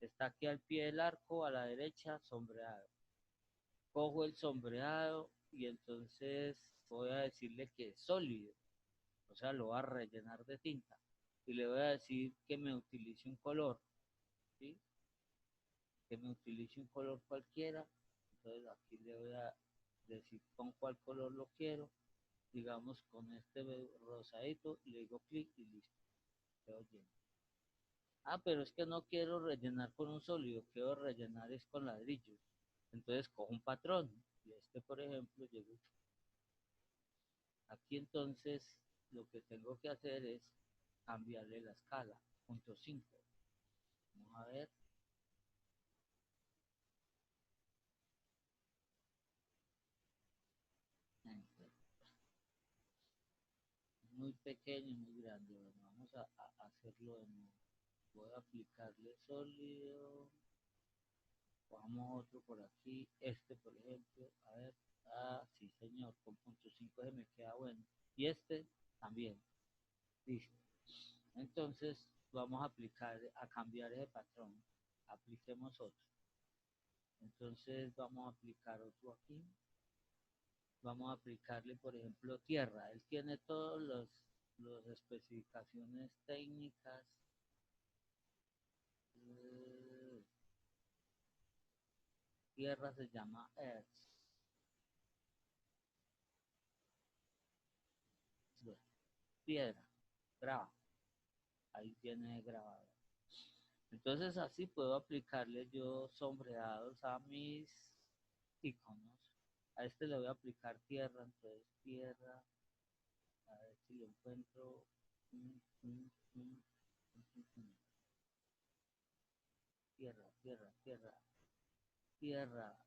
[SPEAKER 1] Está aquí al pie del arco, a la derecha, sombreado. Cojo el sombreado y entonces voy a decirle que es sólido, o sea, lo voy a rellenar de tinta y le voy a decir que me utilice un color, ¿sí? Que me utilice un color cualquiera, entonces aquí le voy a decir con cuál color lo quiero, digamos con este rosadito, le digo clic y listo, quedó lleno. Pero es que no quiero rellenar con un sólido, quiero rellenar es con ladrillos. Entonces cojo un patrón. Y por ejemplo, llego aquí, entonces lo que tengo que hacer es cambiarle la escala, punto 5. Vamos a ver. Muy pequeño y muy grande. Bueno, vamos a hacerlo de nuevo. Voy a aplicarle sólido. Vamos otro por aquí. Por ejemplo. A ver. Sí, señor. Con punto 5 se me queda bueno. Y también. Listo. Entonces, vamos a cambiar ese patrón. Apliquemos otro. Entonces, vamos a aplicar otro aquí. Vamos a aplicarle, por ejemplo, tierra. Él tiene todas las especificaciones técnicas. Tierra se llama Earth. Bueno, piedra, grava. Ahí tiene grabado. Entonces así puedo aplicarle yo sombreados a mis iconos. A le voy a aplicar tierra, entonces tierra. A ver si lo encuentro. Tierra, tierra, tierra, tierra.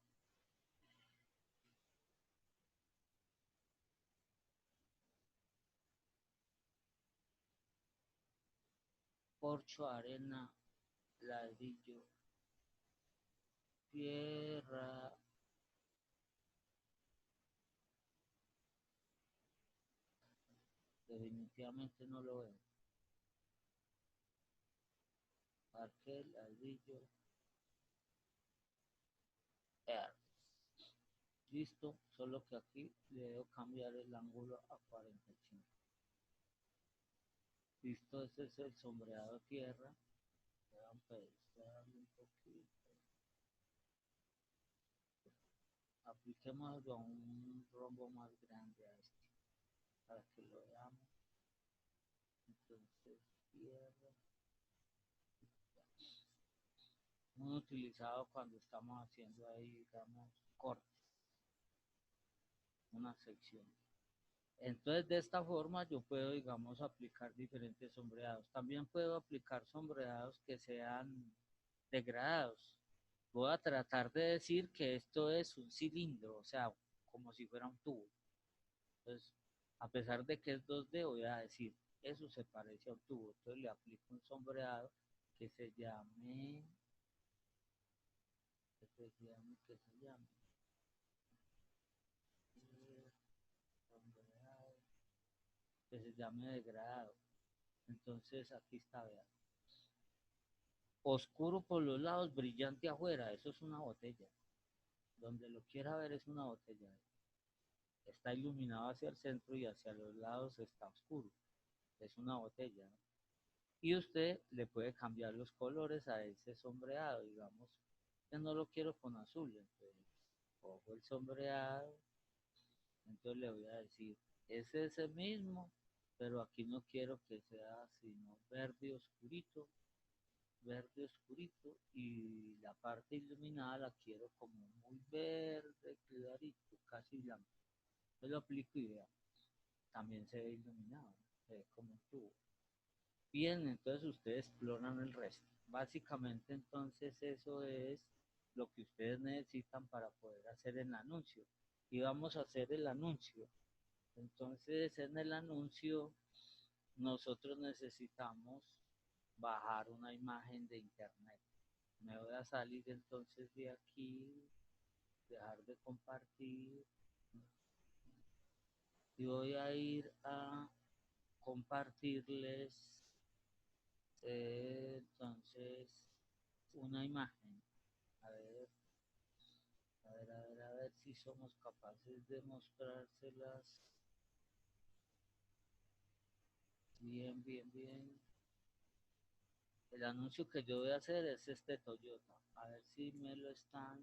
[SPEAKER 1] Corcho, arena, ladrillo, tierra. Definitivamente no lo veo. Parque, ladrillo, Earth. Listo, solo que aquí le debo cambiar el ángulo a 45. Listo, ese es el sombreado tierra. Vamos a darle un poquito. Apliquemos a un rombo más grande a para que lo veamos. Entonces, tierra. Muy utilizado cuando estamos haciendo ahí, digamos, cortes, una sección. Entonces, de esta forma yo puedo, digamos, aplicar diferentes sombreados. También puedo aplicar sombreados que sean degradados. Voy a tratar de decir que esto es un cilindro, o sea, como si fuera un tubo. Entonces, a pesar de que es 2D, voy a decir, eso se parece a un tubo. Entonces le aplico un sombreado que se llame, que se llame, sombreado, que se llame degradado. Entonces aquí está, vean. Oscuro por los lados, brillante afuera, eso es una botella. Donde lo quiera ver es una botella. Está iluminado hacia el centro y hacia los lados está oscuro. Es una botella. ¿No? Y usted le puede cambiar los colores a ese sombreado, digamos. Yo no lo quiero con azul, entonces cojo el sombreado, entonces le voy a decir, es ese mismo, pero aquí no quiero que sea sino verde oscurito, y la parte iluminada la quiero como muy verde, clarito, casi blanco. Yo lo aplico y vea, también se ve iluminado, se ve como un tubo. Bien, entonces ustedes exploran el resto. Básicamente entonces eso es lo que ustedes necesitan para poder hacer el anuncio. Y vamos a hacer el anuncio. Entonces en el anuncio nosotros necesitamos bajar una imagen de internet. Me voy a salir entonces de aquí, dejar de compartir y voy a ir a compartirles entonces una imagen. A ver, a ver si somos capaces de mostrárselas. Bien, bien, bien. El anuncio que yo voy a hacer es este Toyota. A ver si me lo están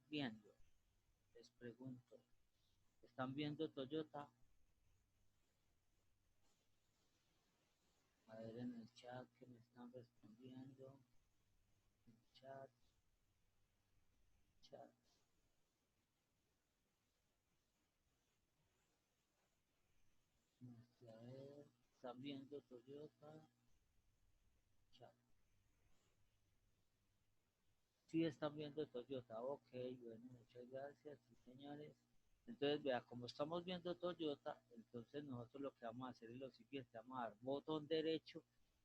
[SPEAKER 1] viendo. Les pregunto. ¿Están viendo Toyota? A ver en el chat. chat que me están respondiendo. Chat, chat. A ver, están viendo Toyota. Chat. Sí, están viendo Toyota. Ok, bueno, muchas gracias, sí, señores. Entonces, vea, como estamos viendo Toyota, entonces nosotros lo que vamos a hacer es lo siguiente, vamos a dar botón derecho,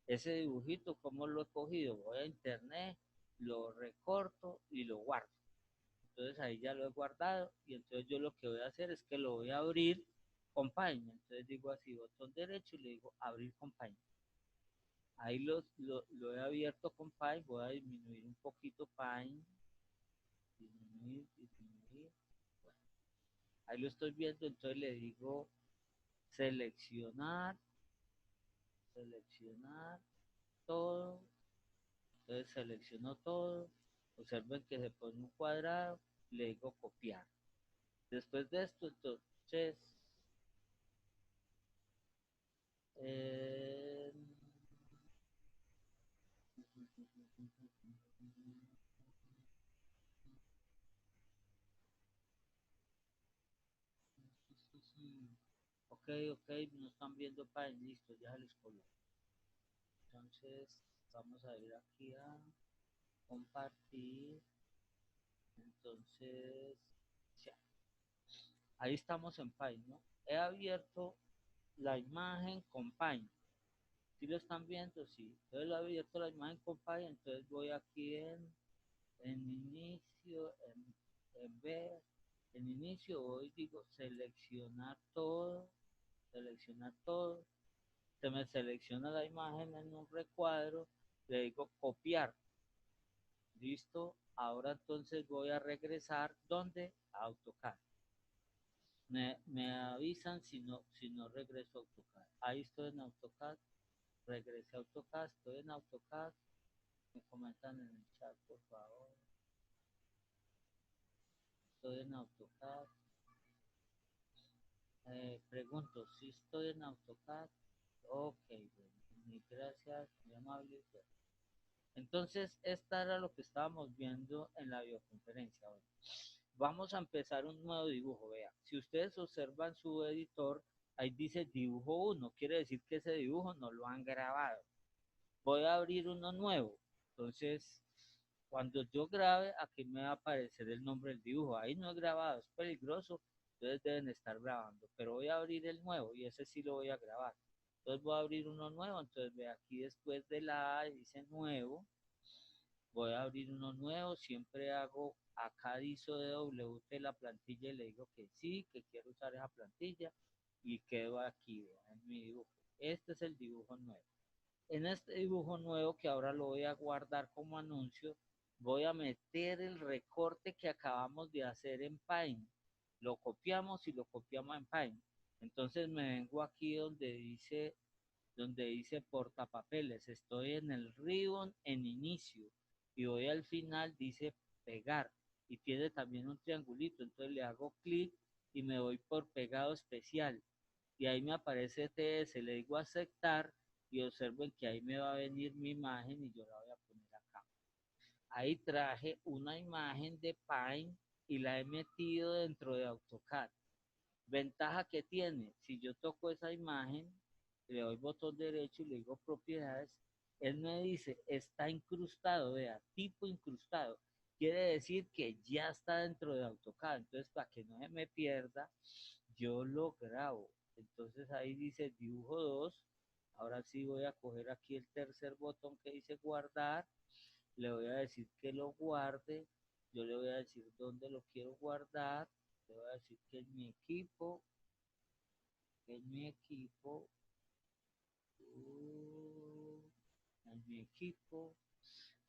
[SPEAKER 1] ese dibujito, como lo he cogido, voy a internet, lo recorto y lo guardo. Entonces ahí ya lo he guardado y entonces yo lo que voy a hacer es que lo voy a abrir con Paint. Entonces digo así, botón derecho y le digo abrir con Paint. Ahí lo he abierto con Paint, voy a disminuir un poquito Paint, disminuir, disminuir. Bueno, ahí lo estoy viendo, entonces le digo seleccionar, seleccionar todo, entonces selecciono todo, observen que se pone un cuadrado, le digo copiar. Después de esto, entonces, eh, ok, ok, no están viendo para listo, ya les coloco. Entonces, vamos a ir aquí a compartir. Entonces, ya. Ahí estamos en Paint, ¿no? He abierto la imagen con Paint. ¿Sí lo están viendo? Sí. Entonces lo he abierto la imagen con Paint, entonces voy aquí en inicio, en ver, en inicio voy, digo, seleccionar todo, se me selecciona la imagen en un recuadro, le digo copiar, listo, ahora entonces voy a regresar, ¿dónde? A AutoCAD. Me avisan si no regreso a AutoCAD. Ahí estoy en AutoCAD, regresé a AutoCAD, estoy en AutoCAD, me comentan en el chat, por favor. Estoy en AutoCAD. Pregunto, si estoy en AutoCAD. Ok, bueno, gracias, muy amable. Entonces, esta era lo que estábamos viendo en la videoconferencia. Bueno, vamos a empezar un nuevo dibujo. Vea, si ustedes observan su editor, ahí dice dibujo 1, quiere decir que ese dibujo no lo han grabado. Voy a abrir uno nuevo. Entonces, cuando yo grabe, aquí me va a aparecer el nombre del dibujo. Ahí no he grabado, es peligroso, entonces deben estar grabando. Pero voy a abrir el nuevo y ese sí lo voy a grabar. Entonces voy a abrir uno nuevo, entonces ve aquí después de la A dice nuevo, voy a abrir uno nuevo, siempre hago, acá dice WT la plantilla y le digo que sí, que quiero usar esa plantilla y quedo aquí, en mi dibujo. Este es el dibujo nuevo. En este dibujo nuevo que ahora lo voy a guardar como anuncio, voy a meter el recorte que acabamos de hacer en Paint. Lo copiamos y lo copiamos en Paint. Entonces me vengo aquí donde dice portapapeles. Estoy en el ribbon en inicio y voy al final, dice pegar y tiene también un triangulito. Entonces le hago clic y me voy por pegado especial y ahí me aparece TS, le digo aceptar y observen que ahí me va a venir mi imagen y yo la voy a poner acá. Ahí traje una imagen de Paint y la he metido dentro de AutoCAD. Ventaja que tiene, si yo toco esa imagen, le doy botón derecho y le digo propiedades, él me dice, está incrustado, vea, tipo incrustado. Quiere decir que ya está dentro de AutoCAD. Entonces, para que no se me pierda, yo lo grabo. Entonces ahí dice dibujo 2. Ahora sí voy a coger aquí el tercer botón que dice guardar. Le voy a decir que lo guarde. Yo le voy a decir dónde lo quiero guardar. Le voy a decir que en mi equipo,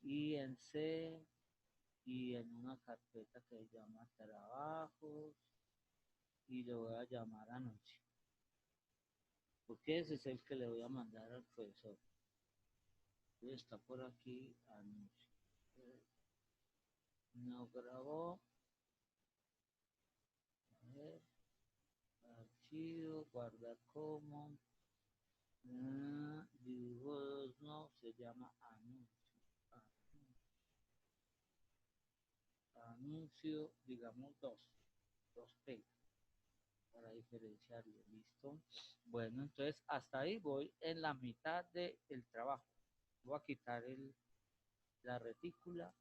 [SPEAKER 1] y en C, y en una carpeta que se llama trabajos, y le voy a llamar anuncio. Porque ese es el que le voy a mandar al profesor. Está por aquí, anuncio. No grabó. A ver, archivo, guardar como. Dibujos no, se llama anuncio. Anuncio, digamos dos P, para diferenciarlo, ¿listo? Bueno, entonces hasta ahí voy en la mitad del trabajo. Voy a quitar la retícula.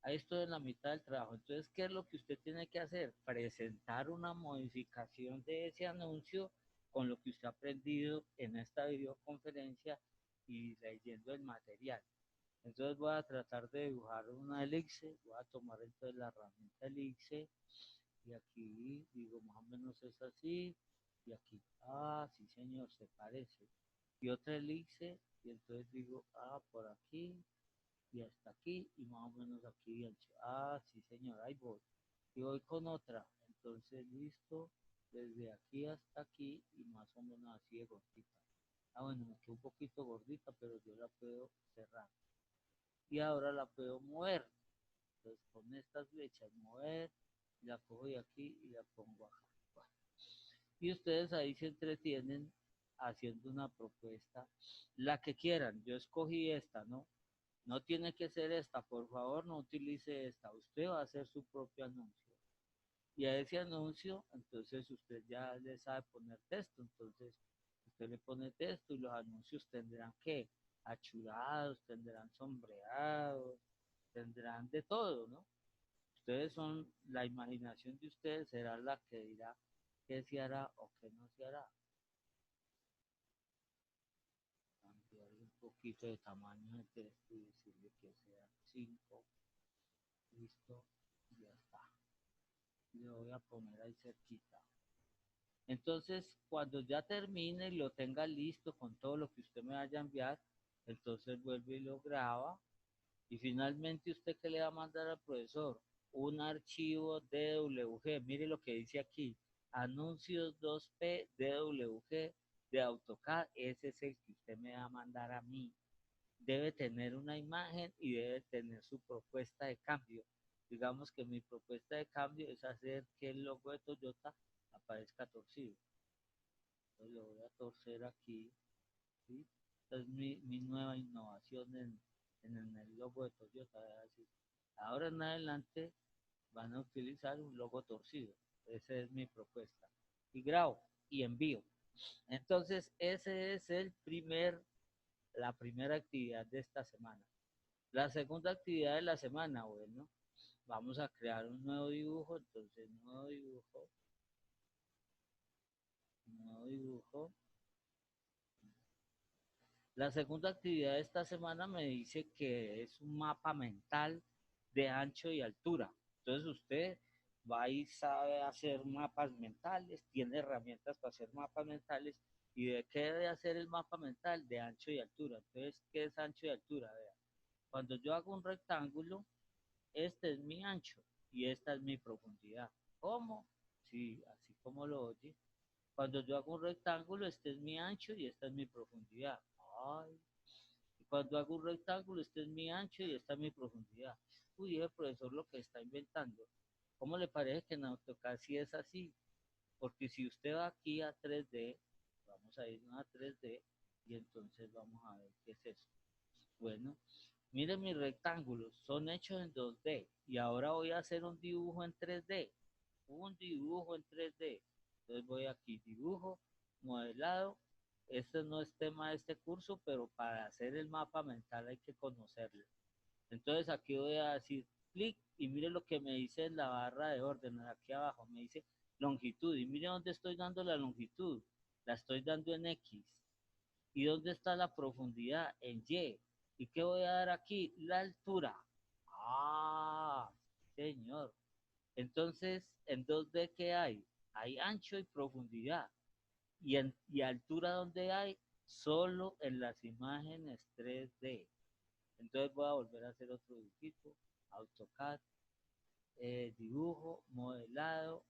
[SPEAKER 1] Ahí estoy en la mitad del trabajo. Entonces, ¿qué es lo que usted tiene que hacer? Presentar una modificación de ese anuncio con lo que usted ha aprendido en esta videoconferencia y leyendo el material. Entonces voy a tratar de dibujar una elipse, voy a tomar entonces la herramienta elipse y aquí digo más o menos es así y aquí, sí señor, se parece. Y otra elipse y entonces digo, por aquí y hasta aquí y más o menos aquí de ancho. Sí señor, ahí voy. Y voy con otra, entonces listo, desde aquí hasta aquí y más o menos así de gordita. Bueno, me quedó un poquito gordita, pero yo la puedo cerrar. Y ahora la puedo mover. Entonces con estas flechas mover, la cojo de aquí y la pongo acá. Bueno, y ustedes ahí se entretienen haciendo una propuesta, la que quieran. Yo escogí esta, ¿no? No tiene que ser esta, por favor, no utilice esta. Usted va a hacer su propio anuncio. Y a ese anuncio, entonces usted ya le sabe poner texto. Entonces, usted le pone texto y los anuncios tendrán que achurados, tendrán sombreados, tendrán de todo, ¿no? Ustedes son, la imaginación de ustedes será la que dirá qué se hará o qué no se hará. Cambiar un poquito de tamaño de texto y decirle que sea 5, listo, ya está. Le voy a poner ahí cerquita. Entonces, cuando ya termine y lo tenga listo con todo lo que usted me vaya a enviar, entonces vuelve y lo graba. Y finalmente, ¿usted qué le va a mandar al profesor? Un archivo DWG. Mire lo que dice aquí. Anuncios 2P DWG de AutoCAD. Ese es el que usted me va a mandar a mí. Debe tener una imagen y debe tener su propuesta de cambio. Digamos que mi propuesta de cambio es hacer que el logo de Toyota aparezca torcido. Entonces lo voy a torcer aquí, ¿sí? Esta es mi nueva innovación en el logo de Toyota. Así. Ahora en adelante van a utilizar un logo torcido. Esa es mi propuesta. Y grabo y envío. Entonces, ese es la primera actividad de esta semana. La segunda actividad de la semana, bueno, vamos a crear un nuevo dibujo. Entonces, nuevo dibujo. La segunda actividad de esta semana me dice que es un mapa mental de ancho y altura. Entonces usted va y sabe hacer mapas mentales, tiene herramientas para hacer mapas mentales. ¿Y de qué debe hacer el mapa mental? De ancho y altura. Entonces, ¿qué es ancho y altura? Vea, cuando yo hago un rectángulo, este es mi ancho y esta es mi profundidad. ¿Cómo? Sí, así como lo oye. Cuando yo hago un rectángulo, este es mi ancho y esta es mi profundidad. Ay, y cuando hago un rectángulo, este es mi ancho y esta es mi profundidad. Uy, el profesor lo que está inventando. ¿Cómo le parece que en AutoCAD sí es así? Porque si usted va aquí a 3D, vamos a irnos a 3D y entonces vamos a ver qué es eso. Bueno, miren mis rectángulos, son hechos en 2D y ahora voy a hacer un dibujo en 3D. Un dibujo en 3D. Entonces voy aquí, dibujo, modelado. Este no es tema de este curso, pero para hacer el mapa mental hay que conocerlo. Entonces aquí voy a decir clic y mire lo que me dice en la barra de orden, aquí abajo, me dice longitud. Y mire dónde estoy dando la longitud. La estoy dando en X. ¿Y dónde está la profundidad? En Y. ¿Y qué voy a dar aquí? La altura. Señor. Entonces, en 2D, ¿qué hay? Hay ancho y profundidad. Y altura, ¿dónde hay? Solo en las imágenes 3D. Entonces voy a volver a hacer otro dibujito. AutoCAD, dibujo, modelado,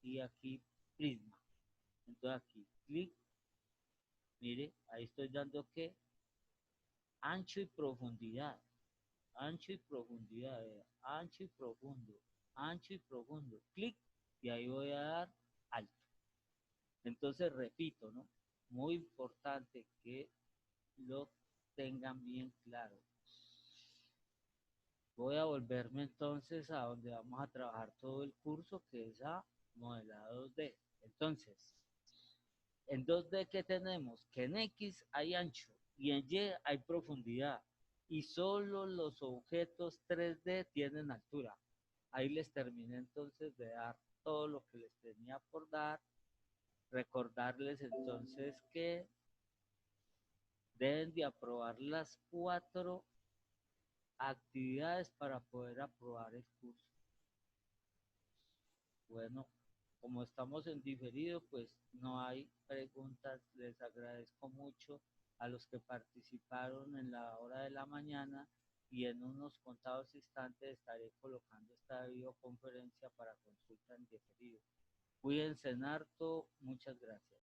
[SPEAKER 1] y aquí prisma. Entonces aquí, clic, mire, ahí estoy dando que ancho y profundidad. Ancho y profundidad, ancho y profundo, ancho y profundo, clic, y ahí voy a dar alto. Entonces, repito, ¿no? Muy importante que lo tengan bien claro. Voy a volverme entonces a donde vamos a trabajar todo el curso, que es a modelado 2D. Entonces, en 2D, ¿qué tenemos? Que en X hay ancho y en Y hay profundidad. Y solo los objetos 3D tienen altura. Ahí les terminé entonces de dar todo lo que les tenía por dar. Recordarles entonces que deben de aprobar las 4 actividades para poder aprobar el curso. Bueno, como estamos en diferido, pues no hay preguntas. Les agradezco mucho a los que participaron en la hora de la mañana y en unos contados instantes estaré colocando esta videoconferencia para consulta en diferido. Cuídense en harto, muchas gracias.